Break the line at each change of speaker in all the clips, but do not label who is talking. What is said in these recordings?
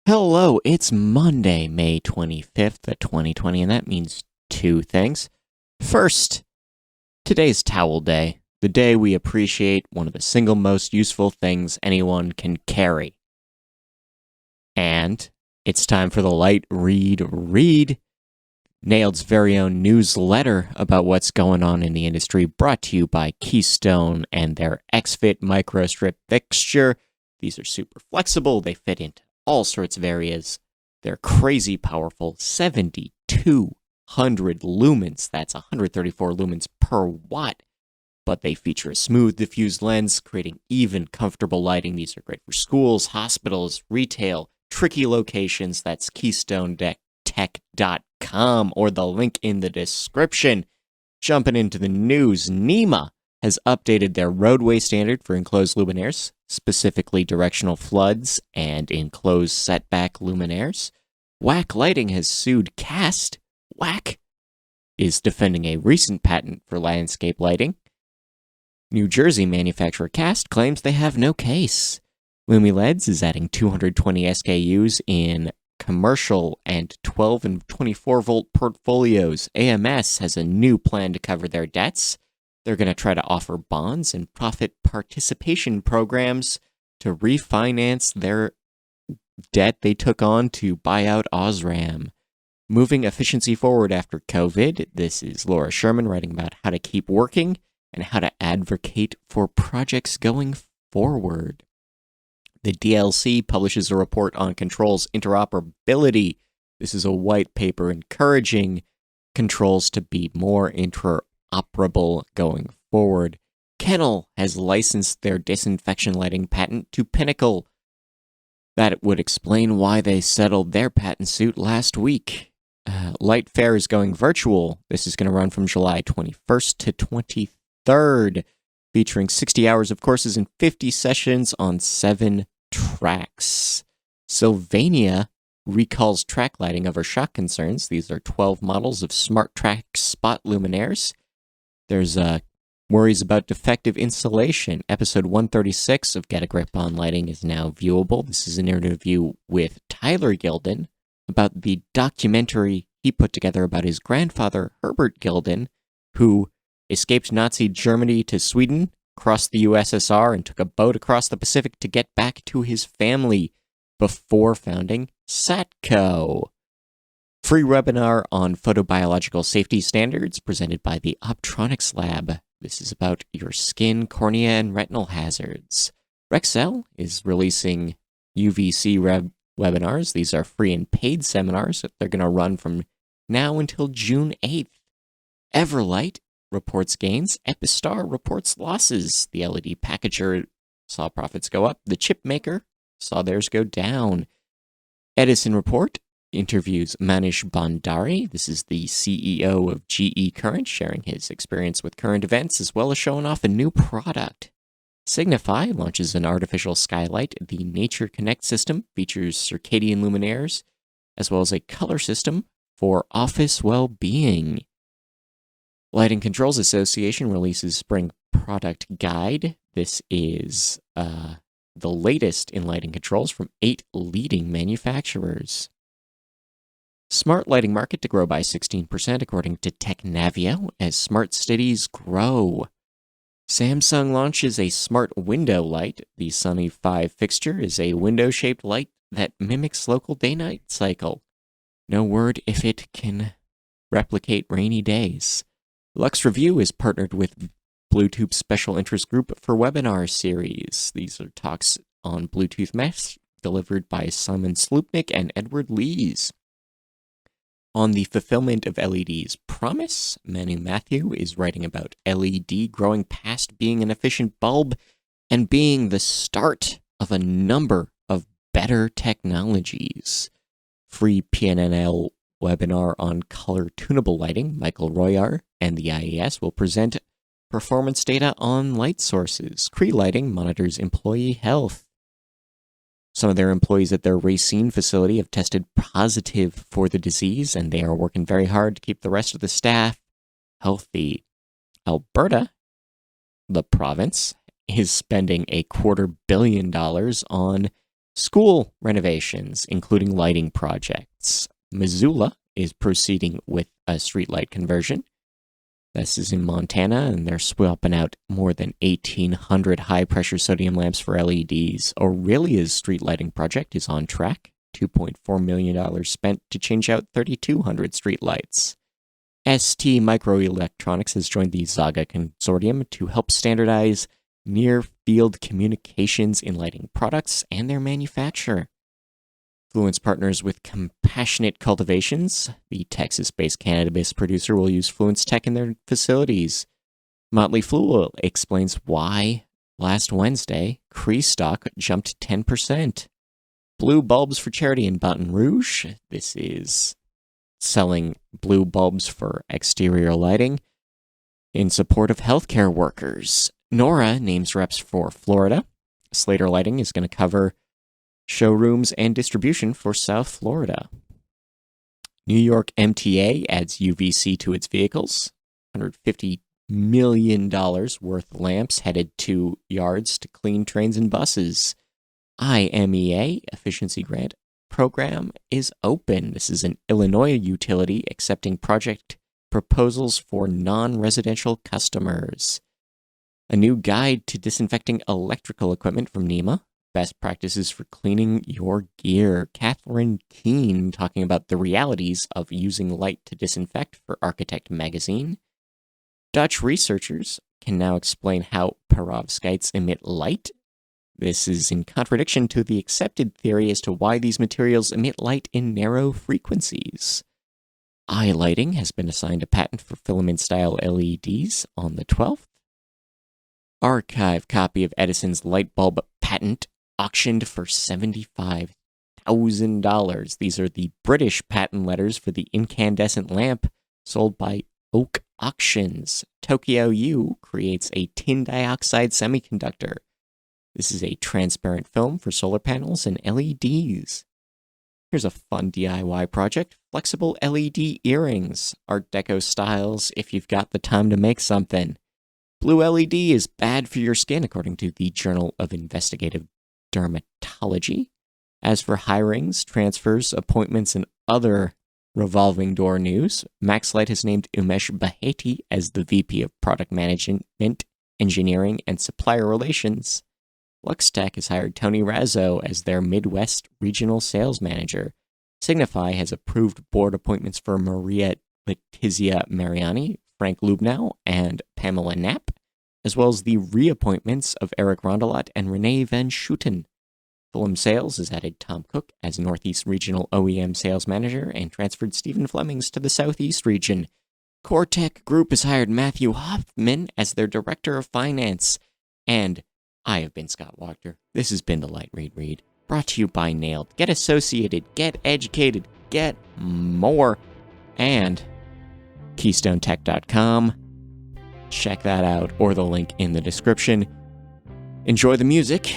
Hello, it's Monday, May 25th, 2020, and that means two things. First, today's Towel Day, the day we appreciate one of the single most useful things anyone can carry. And it's time for the Light Read, Nailed's very own newsletter about what's going on in the industry, brought to you by Keystone and their XFit microstrip fixture. These are super flexible, they fit into all sorts of areas. They're crazy powerful, 7,200 lumens. That's 134 lumens per watt. But they feature a smooth, diffused lens, creating even comfortable lighting. These are great for schools, hospitals, retail, tricky locations. That's KeystoneTech.com or the link in the description. Jumping into the news, NEMA has updated their roadway standard for enclosed luminaires, specifically directional floods and enclosed setback luminaires. WAC Lighting has sued Cast. WAC is defending a recent patent for landscape lighting. New Jersey manufacturer Cast claims they have no case. LumiLEDs is adding 220 SKUs in commercial and 12 and 24 volt portfolios. AMS has a new plan to cover their debts. They're going to try to offer bonds and profit participation programs to refinance their debt they took on to buy out Osram. Moving efficiency forward after COVID. This is Laura Sherman writing about how to keep working and how to advocate for projects going forward. The DLC publishes a report on controls interoperability. This is a white paper encouraging controls to be more interoperable going forward. Kennel has licensed their disinfection lighting patent to Pinnacle. That would explain why they settled their patent suit last week. Light Fair is going virtual. This is going to run from July 21st to 23rd, featuring 60 hours of courses and 50 sessions on 7 tracks. Sylvania recalls track lighting over shock concerns. These are 12 models of smart track spot luminaires. There's worries about defective installation. Episode 136 of Get a Grip on Lighting is now viewable. This is an interview with Tyler Gilden about the documentary he put together about his grandfather, Herbert Gilden, who escaped Nazi Germany to Sweden, crossed the USSR, and took a boat across the Pacific to get back to his family before founding Satco. Free webinar on photobiological safety standards presented by the Optronics Lab. This is about your skin, cornea, and retinal hazards. Rexel is releasing UVC webinars. These are free and paid seminars. They're going to run from now until June 8th. Everlight reports gains. Epistar reports losses. The LED packager saw profits go up. The chip maker saw theirs go down. Edison Report interviews Manish Bhandari. This is the CEO of GE Current, sharing his experience with current events as well as showing off a new product. Signify launches an artificial skylight. The Nature Connect system features circadian luminaires as well as a color system for office well-being. Lighting Controls Association releases spring product guide. This is the latest in lighting controls from 8 leading manufacturers. Smart lighting market to grow by 16% according to Technavio as smart cities grow. Samsung launches a smart window light. The Sunny 5 fixture is a window-shaped light that mimics local day-night cycle. No word if it can replicate rainy days. Lux Review is partnered with Bluetooth Special Interest Group for webinar series. These are talks on Bluetooth mesh delivered by Simon Slupnik and Edward Lees. On the fulfillment of LED's promise, Manu Matthew is writing about LED growing past being an efficient bulb and being the start of a number of better technologies. Free PNNL webinar on color tunable lighting. Michael Royar and the IES will present performance data on light sources. Cree Lighting monitors employee health. Some of their employees at their Racine facility have tested positive for the disease, and they are working very hard to keep the rest of the staff healthy. Alberta, the province, is spending $250 million on School renovations, including lighting projects. Missoula is proceeding with a streetlight conversion. This is in Montana, and they're swapping out more than 1,800 high-pressure sodium lamps for LEDs. Aurelia's street lighting project is on track. $2.4 million spent to change out 3,200 streetlights. ST Microelectronics has joined the Zaga Consortium to help standardize near-field communications in lighting products and their manufacture. Fluence partners with Compassionate Cultivations. The Texas-based cannabis producer will use Fluence tech in their facilities. Motley Fool explains why last Wednesday, Cree stock jumped 10%. Blue bulbs for charity in Baton Rouge. This is selling blue bulbs for exterior lighting in support of healthcare workers. Nora names reps for Florida. Slater Lighting is going to cover showrooms and distribution for South Florida. New York MTA adds UVC to its vehicles. $150 million worth of lamps headed to yards to clean trains and buses. IMEA, Efficiency Grant Program, is open. This is an Illinois utility accepting project proposals for non-residential customers. A new guide to disinfecting electrical equipment from NEMA. Best practices for cleaning your gear. Catherine Keene talking about the realities of using light to disinfect for Architect magazine. Dutch researchers can now explain how perovskites emit light. This is in contradiction to the accepted theory as to why these materials emit light in narrow frequencies. Eye lighting has been assigned a patent for filament-style LEDs on the 12th. Archive copy of Edison's light bulb patent auctioned for $75,000. These are the British patent letters for the incandescent lamp sold by Oak Auctions. Tokyo U creates a tin dioxide semiconductor. This is a transparent film for solar panels and LEDs. Here's a fun DIY project. Flexible LED earrings. Art Deco styles if you've got the time to make something. Blue LED is bad for your skin, according to the Journal of Investigative Dermatology. As for hirings, transfers, appointments, and other revolving door news, Maxlight has named Umesh Baheti as the VP of Product Management, Engineering, and Supplier Relations. LuxTech has hired Tony Razzo as their Midwest Regional Sales Manager. Signify has approved board appointments for Maria Letizia Mariani, Frank Lubnow, and Pamela Knapp, as well as the reappointments of Eric Rondelat and Renee Van Schuten. Fulham Sales has added Tom Cook as Northeast Regional OEM Sales Manager and transferred Stephen Flemings to the Southeast region. Cortec Group has hired Matthew Hoffman as their Director of Finance. And I have been Scott Wachter. This has been the Light Read, brought to you by Nailed. Get associated, get educated, get more. And KeystoneTech.com. Check that out, or the link in the description. Enjoy the music.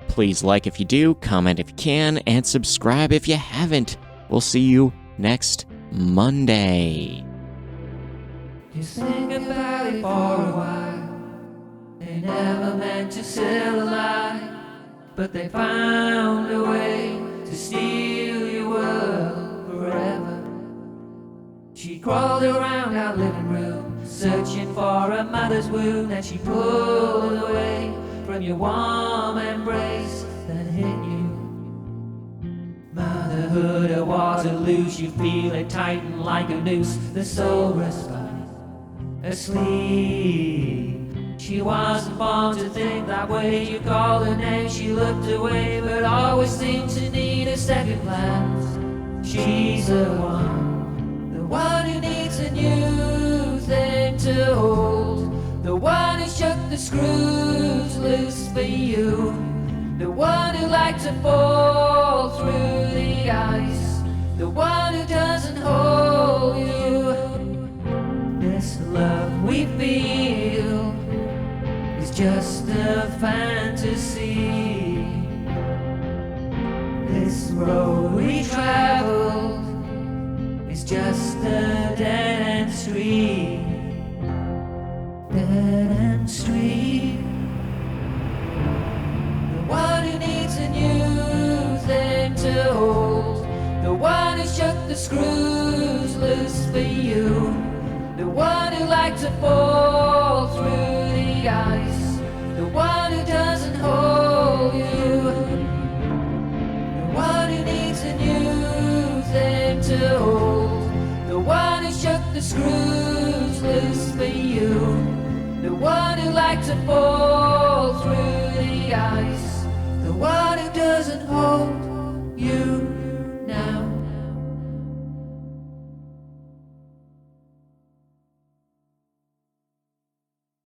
Please like if you do, comment if you can, and subscribe if you haven't. We'll see you next Monday.
Just think about it for a while. They never meant to sell a lie, but they found a way to steal your world forever. She crawled around our living room, searching for a mother's wound that she pulled away from your warm embrace that hit you. Motherhood of Waterloo, you feel it tighten like a noose, the soul respite asleep. She wasn't born to think that way. You called her name, she looked away, but always seemed to need a second glance. She's the one who needs a new thing to hold, the one who shook the screws loose for you, the one who liked to fall through the ice, the one who doesn't hold you. This love we feel is just a fantasy. This road we traveled is just a dead-end street. Dead-end street. The one who needs a new shook the screws loose for you, the one who liked to fall through the ice, the one who doesn't hold you, the one who needs a new thing to hold, the one who shook the screws loose for you, the one who liked to fall through the ice, the one who doesn't